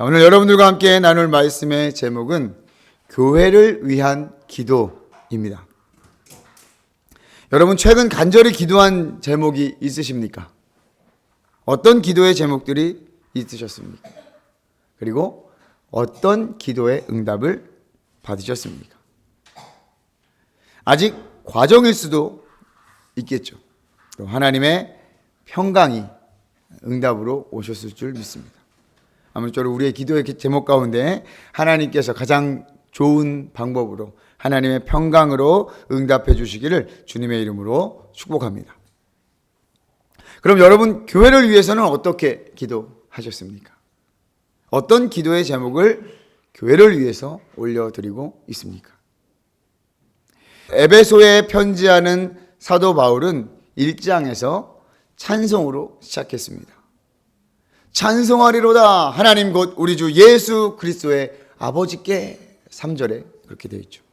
오늘 여러분들과 함께 나눌 말씀의 제목은 교회를 위한 기도입니다. 여러분 최근 간절히 기도한 제목이 있으십니까? 어떤 기도의 제목들이 있으셨습니까? 그리고 어떤 기도의 응답을 받으셨습니까? 아직 과정일 수도 있겠죠. 또 하나님의 평강이 응답으로 오셨을 줄 믿습니다. 아무쪼록 우리의 기도의 제목 가운데 하나님께서 가장 좋은 방법으로 하나님의 평강으로 응답해 주시기를 주님의 이름으로 축복합니다. 그럼 여러분 교회를 위해서는 어떻게 기도하셨습니까? 어떤 기도의 제목을 교회를 위해서 올려드리고 있습니까? 에베소에 편지하는 사도 바울은 1장에서 찬송으로 시작했습니다. 찬송하리로다 하나님 곧 우리 주 예수 그리스도의 아버지께 3절에 그렇게 되어 있죠.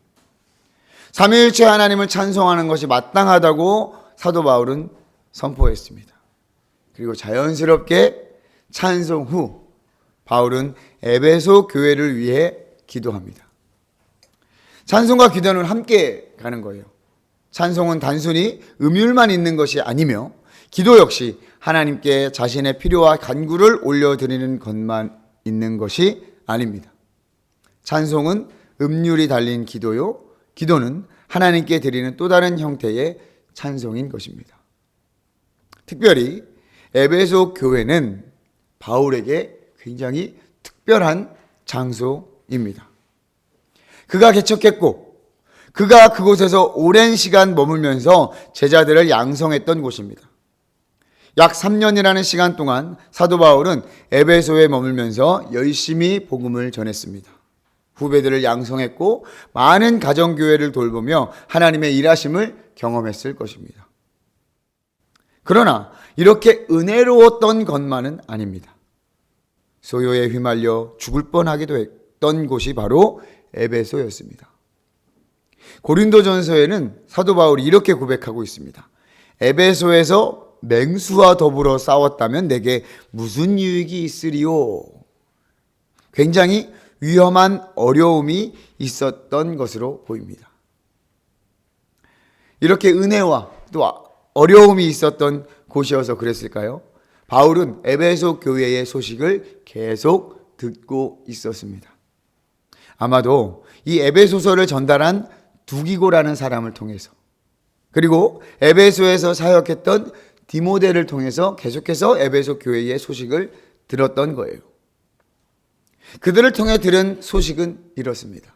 삼위일체 하나님을 찬송하는 것이 마땅하다고 사도 바울은 선포했습니다. 그리고 자연스럽게 찬송 후 바울은 에베소 교회를 위해 기도합니다. 찬송과 기도는 함께 가는 거예요. 찬송은 단순히 음율만 있는 것이 아니며 기도 역시 하나님께 자신의 필요와 간구를 올려드리는 것만 있는 것이 아닙니다. 찬송은 음률이 달린 기도요, 기도는 하나님께 드리는 또 다른 형태의 찬송인 것입니다. 특별히 에베소 교회는 바울에게 굉장히 특별한 장소입니다. 그가 개척했고 그가 그곳에서 오랜 시간 머물면서 제자들을 양성했던 곳입니다. 약 3년이라는 시간 동안 사도 바울은 에베소에 머물면서 열심히 복음을 전했습니다. 후배들을 양성했고 많은 가정교회를 돌보며 하나님의 일하심을 경험했을 것입니다. 그러나 이렇게 은혜로웠던 것만은 아닙니다. 소요에 휘말려 죽을 뻔하기도 했던 곳이 바로 에베소였습니다. 고린도전서에는 사도 바울이 이렇게 고백하고 있습니다. 에베소에서 맹수와 더불어 싸웠다면 내게 무슨 유익이 있으리요? 굉장히 위험한 어려움이 있었던 것으로 보입니다. 이렇게 은혜와 또 어려움이 있었던 곳이어서 그랬을까요? 바울은 에베소 교회의 소식을 계속 듣고 있었습니다. 아마도 이 에베소서를 전달한 두기고라는 사람을 통해서 그리고 에베소에서 사역했던 디모데를 통해서 계속해서 에베소 교회의 소식을 들었던 거예요. 그들을 통해 들은 소식은 이렇습니다.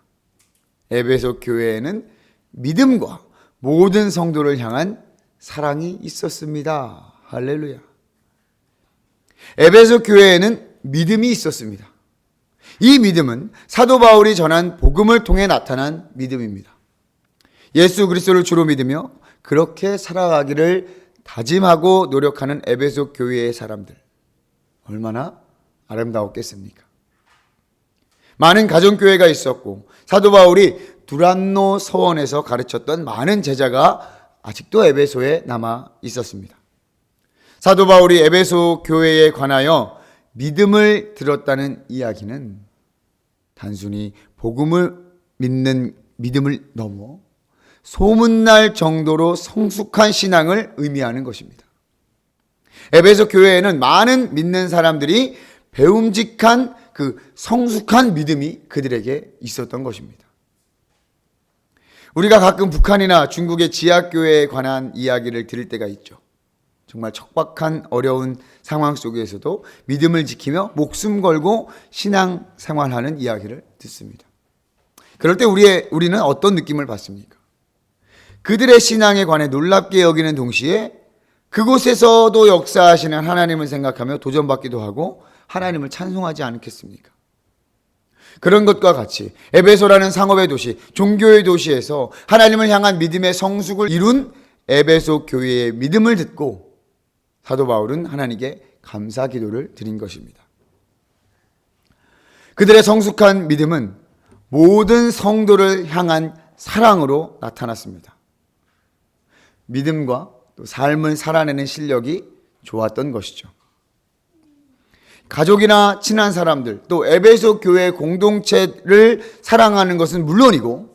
에베소 교회에는 믿음과 모든 성도를 향한 사랑이 있었습니다. 할렐루야. 에베소 교회에는 믿음이 있었습니다. 이 믿음은 사도 바울이 전한 복음을 통해 나타난 믿음입니다. 예수 그리스도를 주로 믿으며 그렇게 살아가기를 다짐하고 노력하는 에베소 교회의 사람들 얼마나 아름다웠겠습니까? 많은 가정교회가 있었고 사도 바울이 두란노 서원에서 가르쳤던 많은 제자가 아직도 에베소에 남아 있었습니다. 사도 바울이 에베소 교회에 관하여 믿음을 들었다는 이야기는 단순히 복음을 믿는 믿음을 넘어 소문날 정도로 성숙한 신앙을 의미하는 것입니다. 에베소 교회에는 많은 믿는 사람들이 배움직한 그 성숙한 믿음이 그들에게 있었던 것입니다. 우리가 가끔 북한이나 중국의 지하교회에 관한 이야기를 들을 때가 있죠. 정말 척박한 어려운 상황 속에서도 믿음을 지키며 목숨 걸고 신앙 생활하는 이야기를 듣습니다. 그럴 때 우리는 어떤 느낌을 받습니까? 그들의 신앙에 관해 놀랍게 여기는 동시에 그곳에서도 역사하시는 하나님을 생각하며 도전받기도 하고 하나님을 찬송하지 않겠습니까? 그런 것과 같이 에베소라는 상업의 도시, 종교의 도시에서 하나님을 향한 믿음의 성숙을 이룬 에베소 교회의 믿음을 듣고 사도 바울은 하나님께 감사 기도를 드린 것입니다. 그들의 성숙한 믿음은 모든 성도를 향한 사랑으로 나타났습니다. 믿음과 또 삶을 살아내는 실력이 좋았던 것이죠. 가족이나 친한 사람들, 또 에베소 교회 공동체를 사랑하는 것은 물론이고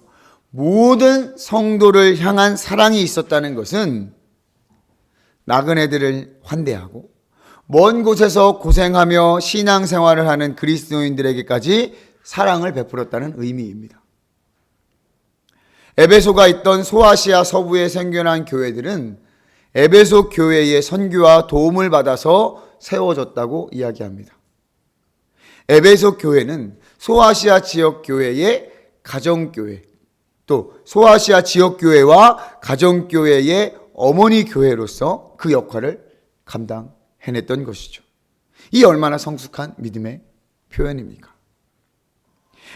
모든 성도를 향한 사랑이 있었다는 것은 나그네들을 환대하고 먼 곳에서 고생하며 신앙생활을 하는 그리스도인들에게까지 사랑을 베풀었다는 의미입니다. 에베소가 있던 소아시아 서부에 생겨난 교회들은 에베소 교회의 선교와 도움을 받아서 세워졌다고 이야기합니다. 에베소 교회는 소아시아 지역 교회의 가정교회, 또 소아시아 지역 교회와 가정교회의 어머니 교회로서 그 역할을 감당해냈던 것이죠. 이 얼마나 성숙한 믿음의 표현입니까?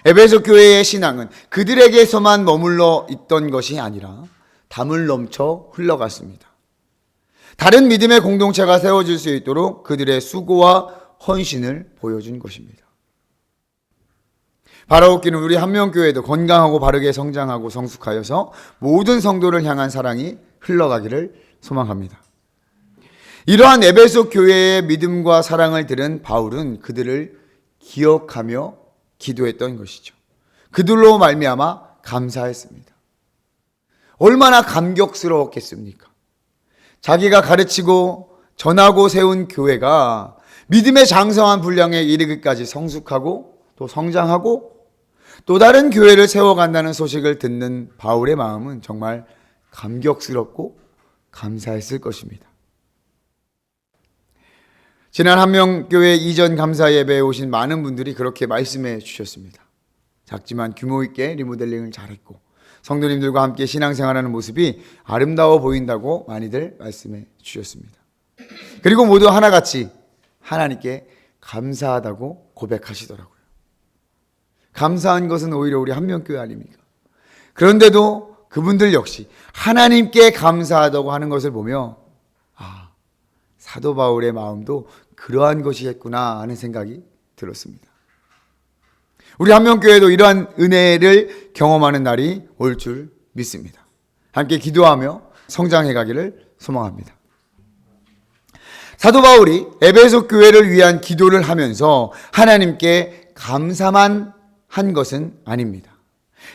에베소 교회의 신앙은 그들에게서만 머물러 있던 것이 아니라 담을 넘쳐 흘러갔습니다. 다른 믿음의 공동체가 세워질 수 있도록 그들의 수고와 헌신을 보여준 것입니다. 바라옵기는 우리 한명교회도 건강하고 바르게 성장하고 성숙하여서 모든 성도를 향한 사랑이 흘러가기를 소망합니다. 이러한 에베소 교회의 믿음과 사랑을 들은 바울은 그들을 기억하며 기도했던 것이죠. 그들로 말미암아 감사했습니다. 얼마나 감격스러웠겠습니까? 자기가 가르치고 전하고 세운 교회가 믿음의 장성한 분량에 이르기까지 성숙하고 또 성장하고 또 다른 교회를 세워간다는 소식을 듣는 바울의 마음은 정말 감격스럽고 감사했을 것입니다. 지난 한명교회 이전 감사 예배에 오신 많은 분들이 그렇게 말씀해 주셨습니다. 작지만 규모 있게 리모델링을 잘했고 성도님들과 함께 신앙생활하는 모습이 아름다워 보인다고 많이들 말씀해 주셨습니다. 그리고 모두 하나같이 하나님께 감사하다고 고백하시더라고요. 감사한 것은 오히려 우리 한명교회 아닙니까? 그런데도 그분들 역시 하나님께 감사하다고 하는 것을 보며 사도 바울의 마음도 그러한 것이겠구나 하는 생각이 들었습니다. 우리 한명교회도 이러한 은혜를 경험하는 날이 올 줄 믿습니다. 함께 기도하며 성장해 가기를 소망합니다. 사도 바울이 에베소 교회를 위한 기도를 하면서 하나님께 감사만 한 것은 아닙니다.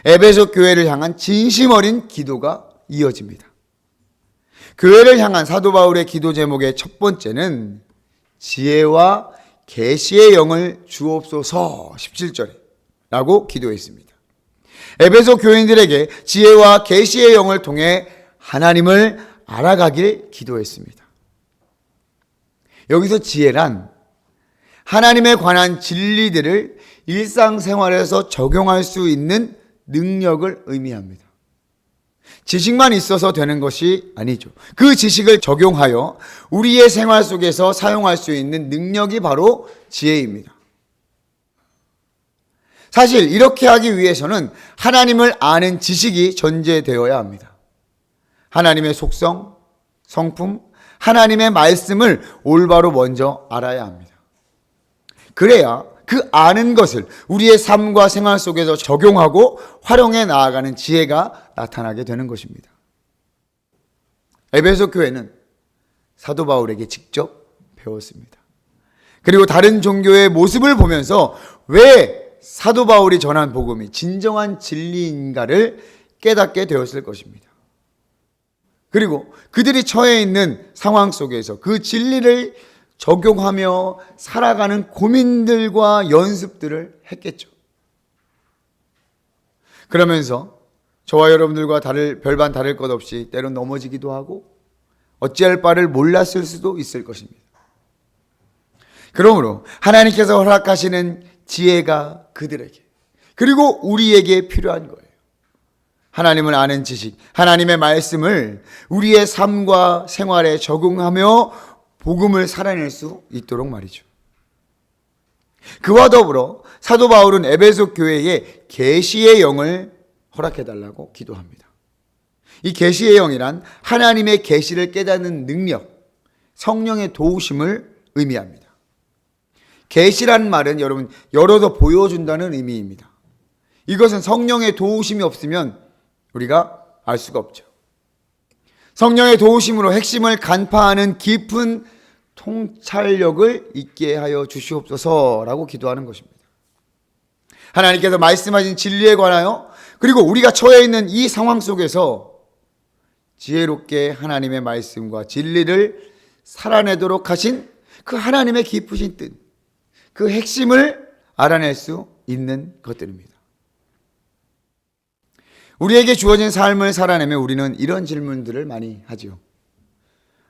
에베소 교회를 향한 진심 어린 기도가 이어집니다. 교회를 향한 사도 바울의 기도 제목의 첫 번째는 지혜와 계시의 영을 주옵소서 17절에 라고 기도했습니다. 에베소 교인들에게 지혜와 계시의 영을 통해 하나님을 알아가길 기도했습니다. 여기서 지혜란 하나님에 관한 진리들을 일상생활에서 적용할 수 있는 능력을 의미합니다. 지식만 있어서 되는 것이 아니죠. 그 지식을 적용하여 우리의 생활 속에서 사용할 수 있는 능력이 바로 지혜입니다. 사실 이렇게 하기 위해서는 하나님을 아는 지식이 전제되어야 합니다. 하나님의 속성, 성품, 하나님의 말씀을 올바로 먼저 알아야 합니다. 그래야 그 아는 것을 우리의 삶과 생활 속에서 적용하고 활용해 나아가는 지혜가 나타나게 되는 것입니다. 에베소 교회는 사도 바울에게 직접 배웠습니다. 그리고 다른 종교의 모습을 보면서 왜 사도 바울이 전한 복음이 진정한 진리인가를 깨닫게 되었을 것입니다. 그리고 그들이 처해 있는 상황 속에서 그 진리를 적용하며 살아가는 고민들과 연습들을 했겠죠. 그러면서 저와 여러분들과 별반 다를 것 없이 때론 넘어지기도 하고 어찌할 바를 몰랐을 수도 있을 것입니다. 그러므로 하나님께서 허락하시는 지혜가 그들에게 그리고 우리에게 필요한 거예요. 하나님을 아는 지식, 하나님의 말씀을 우리의 삶과 생활에 적용하며 복음을 살아낼 수 있도록 말이죠. 그와 더불어 사도 바울은 에베소 교회에 계시의 영을 허락해달라고 기도합니다. 이 계시의 영이란 하나님의 계시를 깨닫는 능력, 성령의 도우심을 의미합니다. 계시라는 말은 여러분 열어서 보여준다는 의미입니다. 이것은 성령의 도우심이 없으면 우리가 알 수가 없죠. 성령의 도우심으로 핵심을 간파하는 깊은 통찰력을 있게 하여 주시옵소서라고 기도하는 것입니다. 하나님께서 말씀하신 진리에 관하여 그리고 우리가 처해 있는 이 상황 속에서 지혜롭게 하나님의 말씀과 진리를 살아내도록 하신 그 하나님의 깊으신 뜻, 그 핵심을 알아낼 수 있는 것들입니다. 우리에게 주어진 삶을 살아내며 우리는 이런 질문들을 많이 하지요.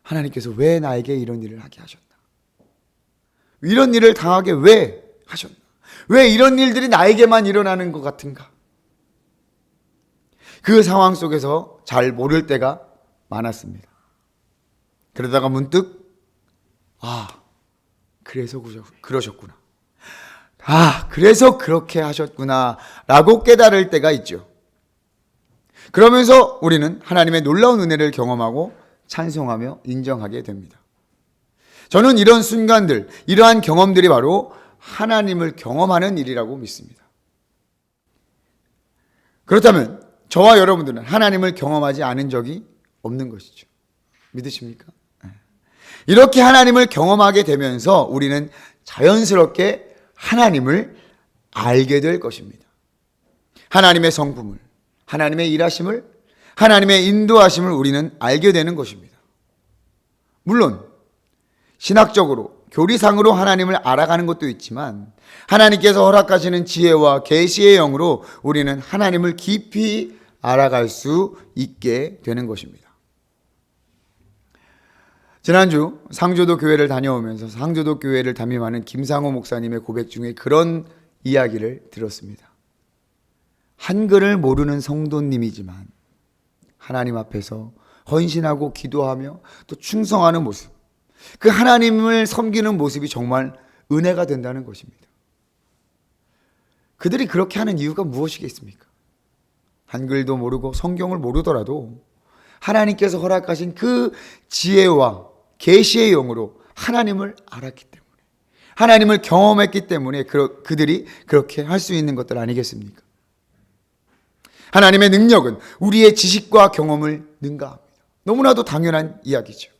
하나님께서 왜 나에게 이런 일을 하게 하셨나? 이런 일을 당하게 왜 하셨나? 왜 이런 일들이 나에게만 일어나는 것 같은가? 그 상황 속에서 잘 모를 때가 많았습니다. 그러다가 문득 그래서 그러셨구나. 그래서 그렇게 하셨구나 라고 깨달을 때가 있죠. 그러면서 우리는 하나님의 놀라운 은혜를 경험하고 찬송하며 인정하게 됩니다. 저는 이런 순간들, 이러한 경험들이 바로 하나님을 경험하는 일이라고 믿습니다. 그렇다면 저와 여러분들은 하나님을 경험하지 않은 적이 없는 것이죠. 믿으십니까? 이렇게 하나님을 경험하게 되면서 우리는 자연스럽게 하나님을 알게 될 것입니다. 하나님의 성품을, 하나님의 일하심을, 하나님의 인도하심을 우리는 알게 되는 것입니다. 물론 신학적으로 교리상으로 하나님을 알아가는 것도 있지만 하나님께서 허락하시는 지혜와 계시의 영으로 우리는 하나님을 깊이 알아갈 수 있게 되는 것입니다. 지난주 상조도 교회를 다녀오면서 상조도 교회를 담임하는 김상호 목사님의 고백 중에 그런 이야기를 들었습니다. 한글을 모르는 성도님이지만 하나님 앞에서 헌신하고 기도하며 또 충성하는 모습, 그 하나님을 섬기는 모습이 정말 은혜가 된다는 것입니다. 그들이 그렇게 하는 이유가 무엇이겠습니까? 한글도 모르고 성경을 모르더라도 하나님께서 허락하신 그 지혜와 계시의 영으로 하나님을 알았기 때문에, 하나님을 경험했기 때문에 그들이 그렇게 할 수 있는 것들 아니겠습니까? 하나님의 능력은 우리의 지식과 경험을 능가합니다. 너무나도 당연한 이야기죠.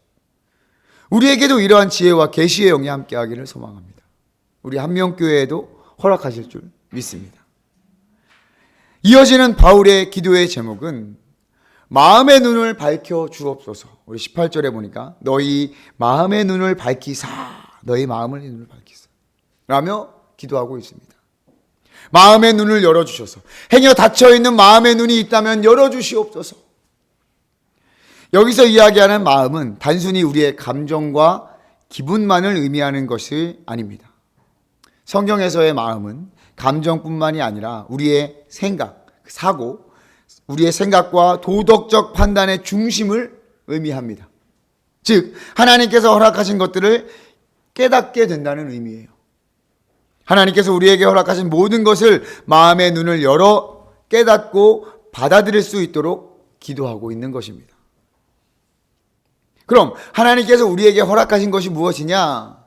우리에게도 이러한 지혜와 계시의 영이 함께하기를 소망합니다. 우리 한명교회에도 허락하실 줄 믿습니다. 이어지는 바울의 기도의 제목은 마음의 눈을 밝혀 주옵소서. 우리 18절에 보니까 너희 마음의 눈을 밝히사, 너희 마음의 눈을 밝히사 라며 기도하고 있습니다. 마음의 눈을 열어주셔서, 행여 닫혀있는 마음의 눈이 있다면 열어주시옵소서. 여기서 이야기하는 마음은 단순히 우리의 감정과 기분만을 의미하는 것이 아닙니다. 성경에서의 마음은 감정뿐만이 아니라 우리의 생각, 사고, 우리의 생각과 도덕적 판단의 중심을 의미합니다. 즉 하나님께서 허락하신 것들을 깨닫게 된다는 의미예요. 하나님께서 우리에게 허락하신 모든 것을 마음의 눈을 열어 깨닫고 받아들일 수 있도록 기도하고 있는 것입니다. 그럼 하나님께서 우리에게 허락하신 것이 무엇이냐?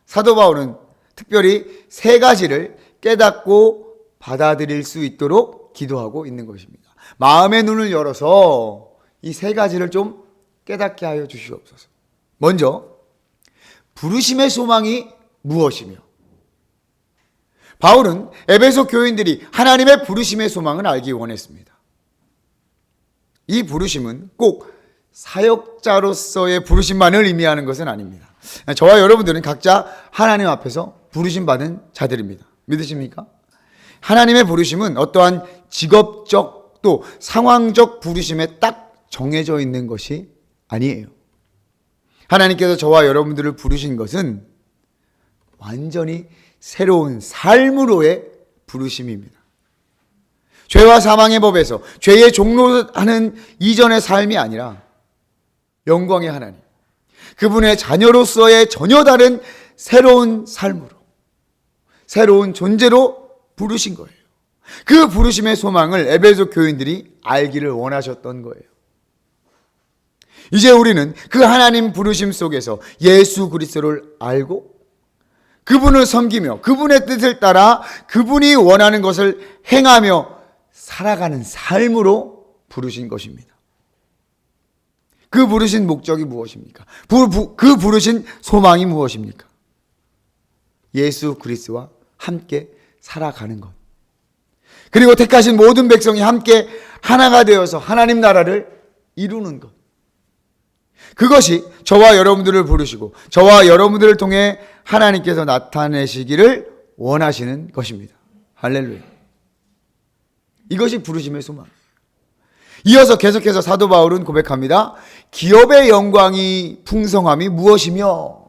사도 바울은 특별히 세 가지를 깨닫고 받아들일 수 있도록 기도하고 있는 것입니다. 마음의 눈을 열어서 이 세 가지를 좀 깨닫게 하여 주시옵소서. 먼저 부르심의 소망이 무엇이며, 바울은 에베소 교인들이 하나님의 부르심의 소망을 알기 원했습니다. 이 부르심은 꼭 사역자로서의 부르심만을 의미하는 것은 아닙니다. 저와 여러분들은 각자 하나님 앞에서 부르심받은 자들입니다. 믿으십니까? 하나님의 부르심은 어떠한 직업적 또 상황적 부르심에 딱 정해져 있는 것이 아니에요. 하나님께서 저와 여러분들을 부르신 것은 완전히 새로운 삶으로의 부르심입니다. 죄와 사망의 법에서 죄의 종로하는 이전의 삶이 아니라 영광의 하나님, 그분의 자녀로서의 전혀 다른 새로운 삶으로, 새로운 존재로 부르신 거예요. 그 부르심의 소망을 에베소 교인들이 알기를 원하셨던 거예요. 이제 우리는 그 하나님 부르심 속에서 예수 그리스도를 알고 그분을 섬기며 그분의 뜻을 따라 그분이 원하는 것을 행하며 살아가는 삶으로 부르신 것입니다. 그 부르신 목적이 무엇입니까? 그 부르신 소망이 무엇입니까? 예수 그리스도와 함께 살아가는 것. 그리고 택하신 모든 백성이 함께 하나가 되어서 하나님 나라를 이루는 것. 그것이 저와 여러분들을 부르시고 저와 여러분들을 통해 하나님께서 나타내시기를 원하시는 것입니다. 할렐루야. 이것이 부르심의 소망. 이어서 계속해서 사도 바울은 고백합니다. 기업의 영광이 풍성함이 무엇이며,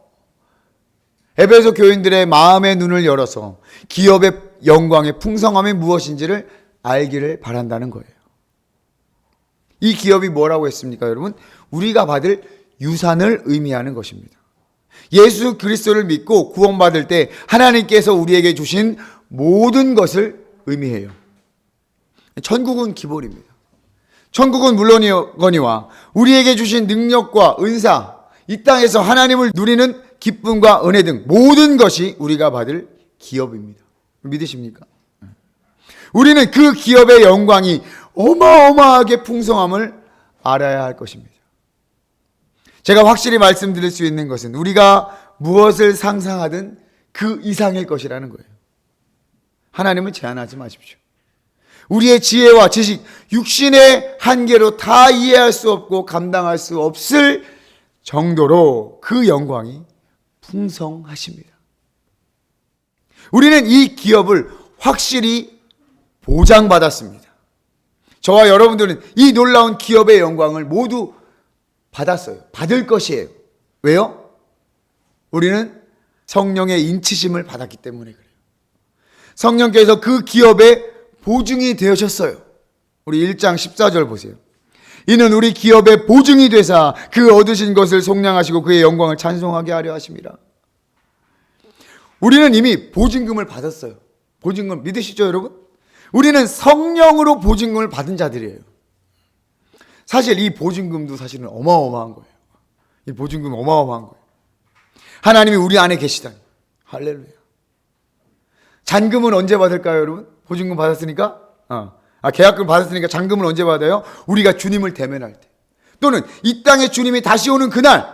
에베소 교인들의 마음의 눈을 열어서 기업의 영광의 풍성함이 무엇인지를 알기를 바란다는 거예요. 이 기업이 뭐라고 했습니까, 여러분? 우리가 받을 유산을 의미하는 것입니다. 예수 그리스도를 믿고 구원받을 때 하나님께서 우리에게 주신 모든 것을 의미해요. 천국은 기본입니다. 천국은 물론이거니와 우리에게 주신 능력과 은사, 이 땅에서 하나님을 누리는 기쁨과 은혜 등 모든 것이 우리가 받을 기업입니다. 믿으십니까? 우리는 그 기업의 영광이 어마어마하게 풍성함을 알아야 할 것입니다. 제가 확실히 말씀드릴 수 있는 것은 우리가 무엇을 상상하든 그 이상일 것이라는 거예요. 하나님을 제한하지 마십시오. 우리의 지혜와 지식, 육신의 한계로 다 이해할 수 없고 감당할 수 없을 정도로 그 영광이 풍성하십니다. 우리는 이 기업을 확실히 보장받았습니다. 저와 여러분들은 이 놀라운 기업의 영광을 모두 받았어요. 받을 것이에요. 왜요? 우리는 성령의 인치심을 받았기 때문에 그래요. 성령께서 그 기업의 보증이 되셨어요. 우리 1장 14절 보세요. 이는 우리 기업의 보증이 되사 그 얻으신 것을 속량하시고 그의 영광을 찬송하게 하려 하심이라. 우리는 이미 보증금을 받았어요. 보증금 믿으시죠, 여러분? 우리는 성령으로 보증금을 받은 자들이에요. 사실 이 보증금도 사실은 어마어마한 거예요. 이 보증금 어마어마한 거예요. 하나님이 우리 안에 계시다니. 할렐루야. 잔금은 언제 받을까요, 여러분? 보증금 받았으니까? 계약금 받았으니까 잔금은 언제 받아요? 우리가 주님을 대면할 때. 또는 이 땅에 주님이 다시 오는 그날,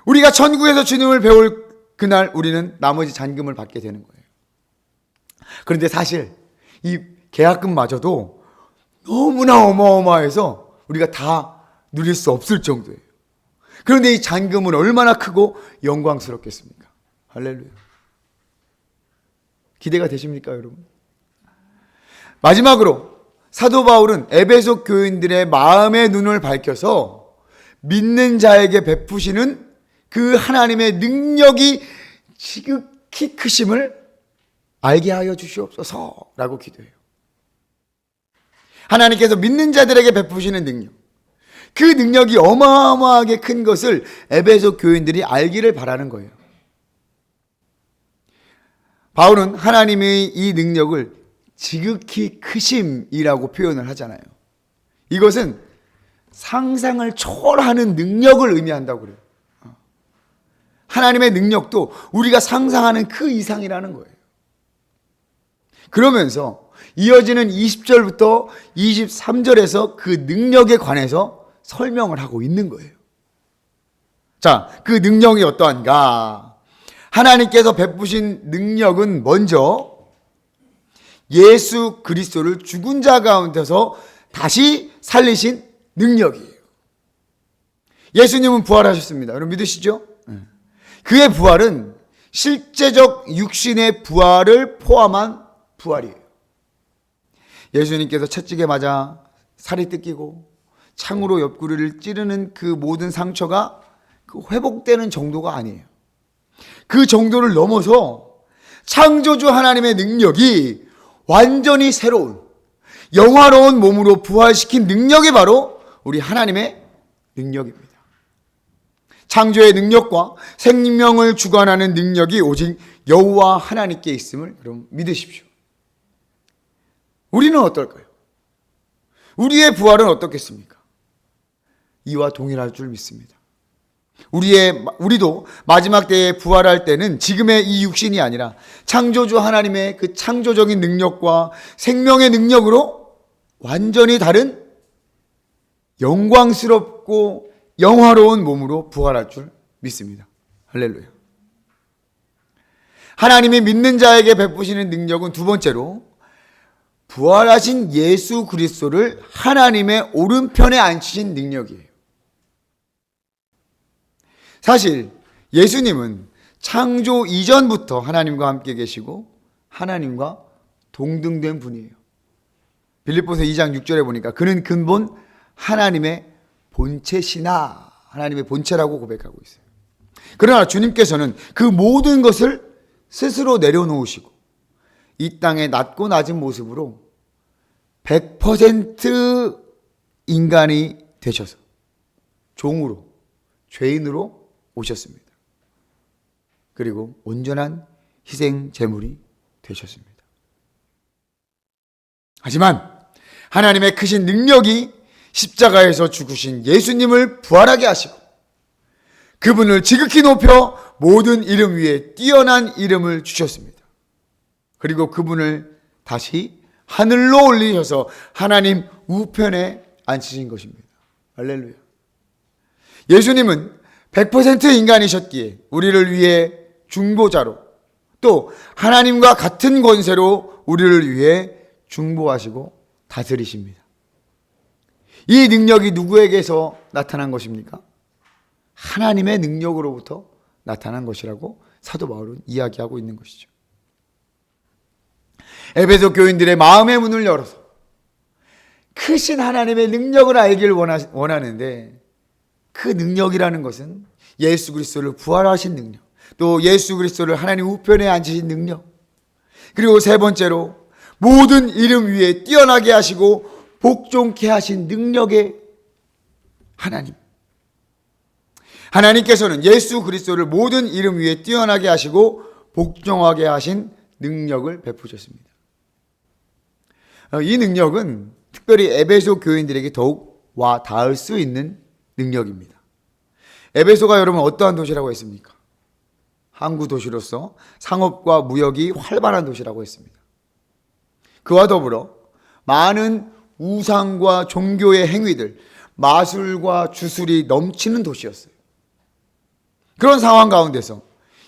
우리가 천국에서 주님을 배울 그날 우리는 나머지 잔금을 받게 되는 거예요. 그런데 사실 이 계약금마저도 너무나 어마어마해서 우리가 다 누릴 수 없을 정도예요. 그런데 이 잔금은 얼마나 크고 영광스럽겠습니까? 할렐루야. 기대가 되십니까, 여러분? 마지막으로 사도 바울은 에베소 교인들의 마음의 눈을 밝혀서 믿는 자에게 베푸시는 그 하나님의 능력이 지극히 크심을 알게 하여 주시옵소서라고 기도해요. 하나님께서 믿는 자들에게 베푸시는 능력, 그 능력이 어마어마하게 큰 것을 에베소 교인들이 알기를 바라는 거예요. 바울은 하나님의 이 능력을 지극히 크심이라고 표현을 하잖아요. 이것은 상상을 초월하는 능력을 의미한다고 그래요. 하나님의 능력도 우리가 상상하는 그 이상이라는 거예요. 그러면서 이어지는 20절부터 23절에서 그 능력에 관해서 설명을 하고 있는 거예요. 자, 그 능력이 어떠한가? 하나님께서 베푸신 능력은 먼저 예수 그리스도를 죽은 자 가운데서 다시 살리신 능력이에요. 예수님은 부활하셨습니다. 여러분 믿으시죠? 그의 부활은 실제적 육신의 부활을 포함한 부활이에요. 예수님께서 채찍에 맞아 살이 뜯기고 창으로 옆구리를 찌르는 그 모든 상처가 회복되는 정도가 아니에요. 그 정도를 넘어서 창조주 하나님의 능력이 완전히 새로운 영화로운 몸으로 부활시킨 능력이 바로 우리 하나님의 능력입니다. 창조의 능력과 생명을 주관하는 능력이 오직 여호와 하나님께 있음을 여러분 믿으십시오. 우리는 어떨까요? 우리의 부활은 어떻겠습니까? 이와 동일할 줄 믿습니다. 우리도 마지막 때에 부활할 때는 지금의 이 육신이 아니라 창조주 하나님의 그 창조적인 능력과 생명의 능력으로 완전히 다른 영광스럽고 영화로운 몸으로 부활할 줄 믿습니다. 할렐루야. 하나님이 믿는 자에게 베푸시는 능력은 두 번째로 부활하신 예수 그리스도를 하나님의 오른편에 앉히신 능력이에요. 사실 예수님은 창조 이전부터 하나님과 함께 계시고 하나님과 동등된 분이에요. 빌립보서 2장 6절에 보니까 그는 근본 하나님의 본체시나, 하나님의 본체라고 고백하고 있어요. 그러나 주님께서는 그 모든 것을 스스로 내려놓으시고 이 땅의 낮고 낮은 모습으로 100% 인간이 되셔서 종으로, 죄인으로 오셨습니다. 그리고 온전한 희생 제물이 되셨습니다. 하지만 하나님의 크신 능력이 십자가에서 죽으신 예수님을 부활하게 하시고 그분을 지극히 높여 모든 이름 위에 뛰어난 이름을 주셨습니다. 그리고 그분을 다시 하늘로 올리셔서 하나님 우편에 앉히신 것입니다. 할렐루야. 예수님은 100% 인간이셨기에 우리를 위해 중보자로, 또 하나님과 같은 권세로 우리를 위해 중보하시고 다스리십니다. 이 능력이 누구에게서 나타난 것입니까? 하나님의 능력으로부터 나타난 것이라고 사도 바울은 이야기하고 있는 것이죠. 에베소 교인들의 마음의 문을 열어서 크신 하나님의 능력을 알기를 원하는데, 그 능력이라는 것은 예수 그리스도를 부활하신 능력, 또 예수 그리스도를 하나님 우편에 앉으신 능력, 그리고 세 번째로 모든 이름 위에 뛰어나게 하시고 복종케 하신 능력의 하나님. 하나님께서는 예수 그리스도를 모든 이름 위에 뛰어나게 하시고 복종하게 하신 능력을 베푸셨습니다. 이 능력은 특별히 에베소 교인들에게 더욱 와 닿을 수 있는 능력입니다. 에베소가 여러분 어떠한 도시라고 했습니까? 항구 도시로서 상업과 무역이 활발한 도시라고 했습니다. 그와 더불어 많은 우상과 종교의 행위들, 마술과 주술이 넘치는 도시였어요. 그런 상황 가운데서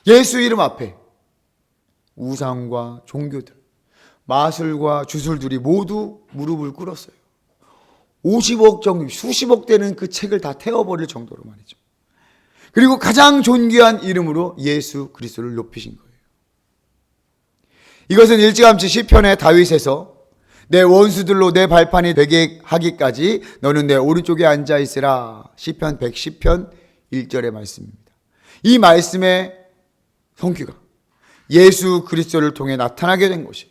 예수 이름 앞에 우상과 종교들, 마술과 주술들이 모두 무릎을 꿇었어요. 50억 정도, 수십억 되는 그 책을 다 태워버릴 정도로 말이죠. 그리고 가장 존귀한 이름으로 예수 그리스도를 높이신 거예요. 이것은 일찌감치 시편의 다윗에서 내 원수들로 내 발판이 되게 하기까지 너는 내 오른쪽에 앉아 있으라, 시편 110편 1절의 말씀입니다. 이 말씀의 성취가 예수 그리스도를 통해 나타나게 된 것이,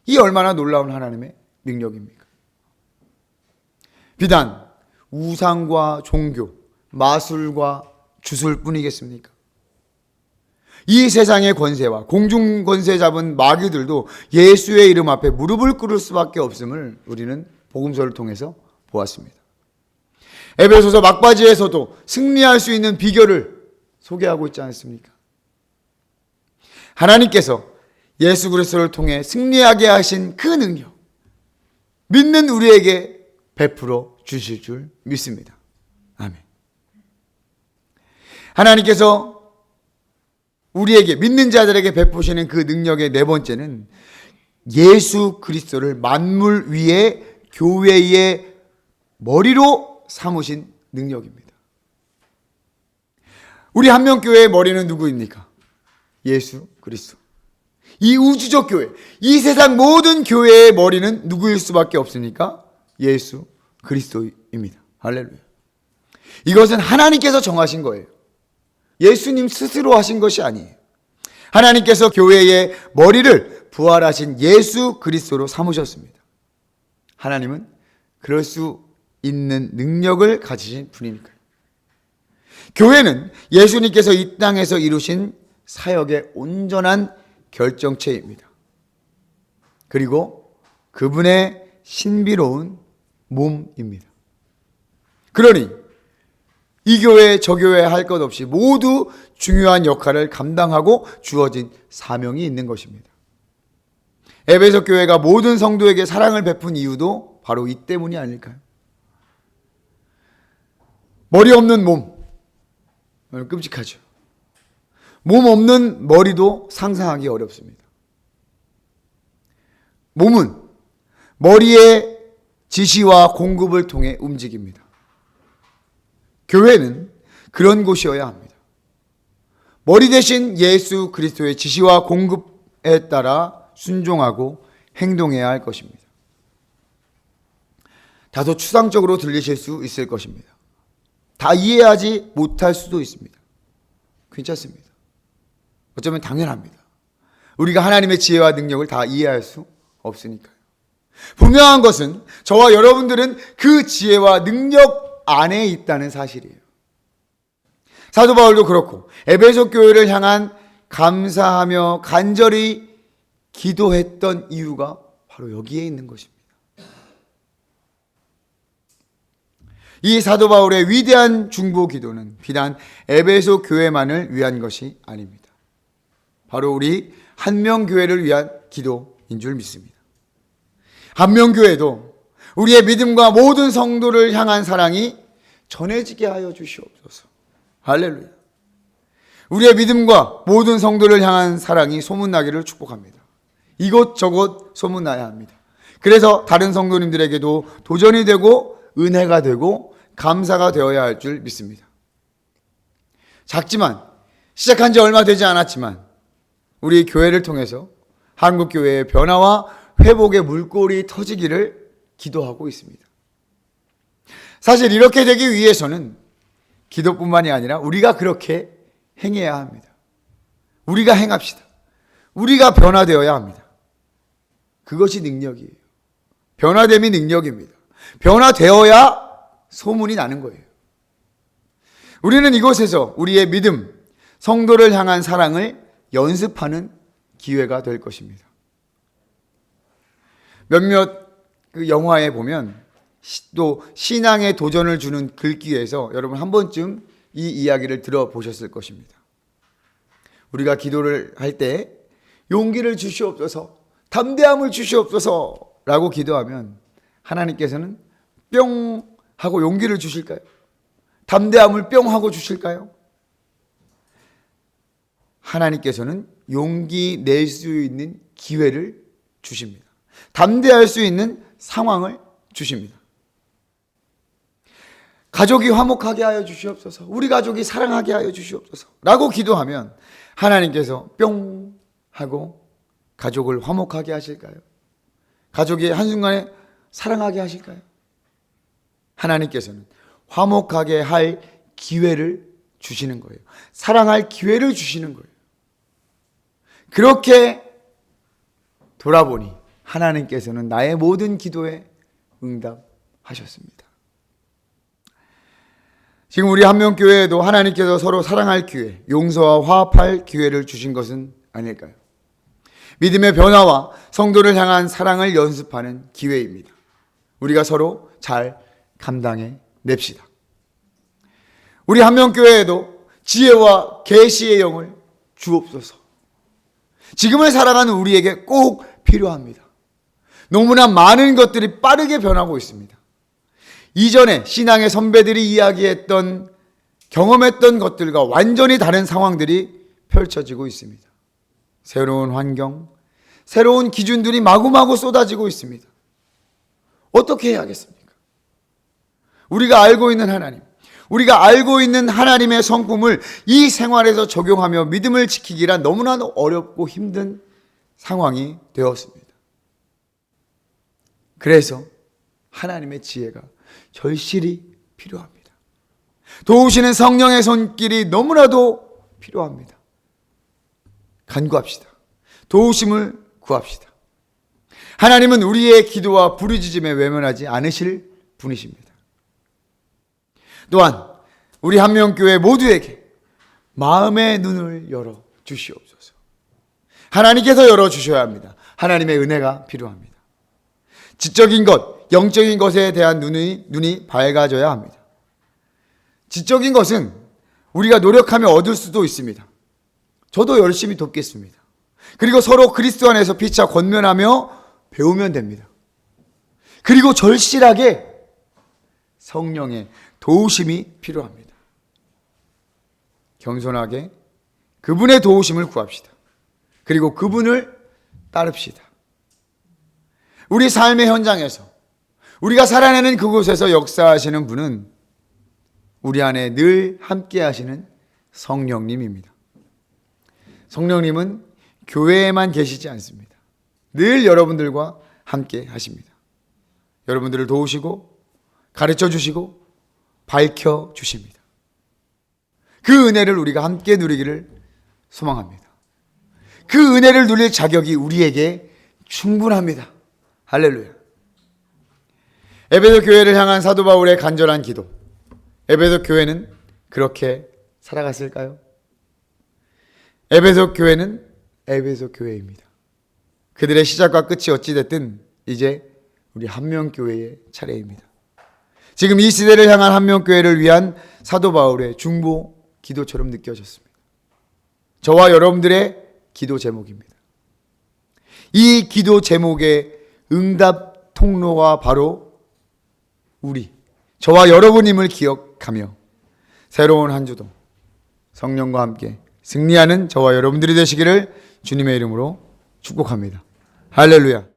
이 얼마나 놀라운 하나님의 능력입니까? 비단 우상과 종교, 마술과 주술뿐이겠습니까? 이 세상의 권세와 공중 권세 잡은 마귀들도 예수의 이름 앞에 무릎을 꿇을 수밖에 없음을 우리는 복음서를 통해서 보았습니다. 에베소서 막바지에서도 승리할 수 있는 비결을 소개하고 있지 않습니까? 하나님께서 예수 그리스도를 통해 승리하게 하신 그 능력, 믿는 우리에게 베풀어 주실 줄 믿습니다. 아멘. 하나님께서 우리에게, 믿는 자들에게 베푸시는 그 능력의 네 번째는 예수 그리스도를 만물 위에 교회의 머리로 삼으신 능력입니다. 우리 한명교회의 머리는 누구입니까? 예수 그리스도. 이 우주적 교회, 이 세상 모든 교회의 머리는 누구일 수밖에 없습니까? 예수 그리스도입니다. 할렐루야. 이것은 하나님께서 정하신 거예요. 예수님 스스로 하신 것이 아니에요. 하나님께서 교회의 머리를 부활하신 예수 그리스도로 삼으셨습니다. 하나님은 그럴 수 있는 능력을 가지신 분이니까요. 교회는 예수님께서 이 땅에서 이루신 사역의 온전한 결정체입니다. 그리고 그분의 신비로운 몸입니다. 그러니 이 교회 저 교회 할 것 없이 모두 중요한 역할을 감당하고 주어진 사명이 있는 것입니다. 에베소 교회가 모든 성도에게 사랑을 베푼 이유도 바로 이 때문이 아닐까요? 머리 없는 몸. 끔찍하죠. 몸 없는 머리도 상상하기 어렵습니다. 몸은 머리의 지시와 공급을 통해 움직입니다. 교회는 그런 곳이어야 합니다. 머리 대신 예수 그리스도의 지시와 공급에 따라 순종하고 행동해야 할 것입니다. 다소 추상적으로 들리실 수 있을 것입니다. 다 이해하지 못할 수도 있습니다. 괜찮습니다. 어쩌면 당연합니다. 우리가 하나님의 지혜와 능력을 다 이해할 수 없으니까요. 분명한 것은 저와 여러분들은 그 지혜와 능력 안에 있다는 사실이에요. 사도 바울도 그렇고 에베소 교회를 향한 감사하며 간절히 기도했던 이유가 바로 여기에 있는 것입니다. 이 사도 바울의 위대한 중보 기도는 비단 에베소 교회만을 위한 것이 아닙니다. 바로 우리 한명교회를 위한 기도인 줄 믿습니다. 한명교회도 우리의 믿음과 모든 성도를 향한 사랑이 전해지게 하여 주시옵소서. 할렐루야. 우리의 믿음과 모든 성도를 향한 사랑이 소문나기를 축복합니다. 이곳저곳 소문나야 합니다. 그래서 다른 성도님들에게도 도전이 되고 은혜가 되고 감사가 되어야 할 줄 믿습니다. 작지만 시작한 지 얼마 되지 않았지만 우리 교회를 통해서 한국교회의 변화와 회복의 물꼬리 터지기를 기도하고 있습니다. 사실 이렇게 되기 위해서는 기도뿐만이 아니라 우리가 그렇게 행해야 합니다. 우리가 행합시다. 우리가 변화되어야 합니다. 그것이 능력이에요. 변화됨이 능력입니다. 변화되어야 소문이 나는 거예요. 우리는 이곳에서 우리의 믿음, 성도를 향한 사랑을 연습하는 기회가 될 것입니다. 몇몇 그 영화에 보면 또 신앙의 도전을 주는 글귀에서 여러분 한 번쯤 이 이야기를 들어보셨을 것입니다. 우리가 기도를 할 때 용기를 주시옵소서, 담대함을 주시옵소서 라고 기도하면 하나님께서는 뿅 하고 용기를 주실까요? 담대함을 뿅 하고 주실까요? 하나님께서는 용기 낼 수 있는 기회를 주십니다. 담대할 수 있는 상황을 주십니다. 가족이 화목하게 하여 주시옵소서, 우리 가족이 사랑하게 하여 주시옵소서 라고 기도하면 하나님께서 뿅 하고 가족을 화목하게 하실까요? 가족이 한순간에 사랑하게 하실까요? 하나님께서는 화목하게 할 기회를 주시는 거예요. 사랑할 기회를 주시는 거예요. 그렇게 돌아보니 하나님께서는 나의 모든 기도에 응답하셨습니다. 지금 우리 한명교회에도 하나님께서 서로 사랑할 기회, 용서와 화합할 기회를 주신 것은 아닐까요? 믿음의 변화와 성도를 향한 사랑을 연습하는 기회입니다. 우리가 서로 잘 감당해 냅시다. 우리 한명교회에도 지혜와 계시의 영을 주옵소서. 지금을 살아가는 우리에게 꼭 필요합니다. 너무나 많은 것들이 빠르게 변하고 있습니다. 이전에 신앙의 선배들이 이야기했던, 경험했던 것들과 완전히 다른 상황들이 펼쳐지고 있습니다. 새로운 환경, 새로운 기준들이 마구마구 쏟아지고 있습니다. 어떻게 해야겠습니까? 우리가 알고 있는 하나님, 우리가 알고 있는 하나님의 성품을 이 생활에서 적용하며 믿음을 지키기란 너무나도 어렵고 힘든 상황이 되었습니다. 그래서 하나님의 지혜가 절실히 필요합니다. 도우시는 성령의 손길이 너무나도 필요합니다. 간구합시다. 도우심을 구합시다. 하나님은 우리의 기도와 부르짖음에 외면하지 않으실 분이십니다. 또한 우리 한명교회 모두에게 마음의 눈을 열어 주시옵소서. 하나님께서 열어주셔야 합니다. 하나님의 은혜가 필요합니다. 지적인 것, 영적인 것에 대한 눈이 밝아져야 합니다. 지적인 것은 우리가 노력하며 얻을 수도 있습니다. 저도 열심히 돕겠습니다. 그리고 서로 그리스도 안에서 피차 권면하며 배우면 됩니다. 그리고 절실하게 성령의 도우심이 필요합니다. 겸손하게 그분의 도우심을 구합시다. 그리고 그분을 따릅시다. 우리 삶의 현장에서 우리가 살아내는 그곳에서 역사하시는 분은 우리 안에 늘 함께 하시는 성령님입니다. 성령님은 교회에만 계시지 않습니다. 늘 여러분들과 함께 하십니다. 여러분들을 도우시고 가르쳐 주시고 밝혀 주십니다. 그 은혜를 우리가 함께 누리기를 소망합니다. 그 은혜를 누릴 자격이 우리에게 충분합니다. 할렐루야. 에베소 교회를 향한 사도 바울의 간절한 기도. 에베소 교회는 그렇게 살아갔을까요? 에베소 교회는 에베소 교회입니다. 그들의 시작과 끝이 어찌됐든 이제 우리 한명교회의 차례입니다. 지금 이 시대를 향한 한명교회를 위한 사도 바울의 중보 기도처럼 느껴졌습니다. 저와 여러분들의 기도 제목입니다. 이 기도 제목의 응답 통로가 바로 저와 여러분임을 기억하며 새로운 한 주도 성령과 함께 승리하는 저와 여러분들이 되시기를 주님의 이름으로 축복합니다. 할렐루야.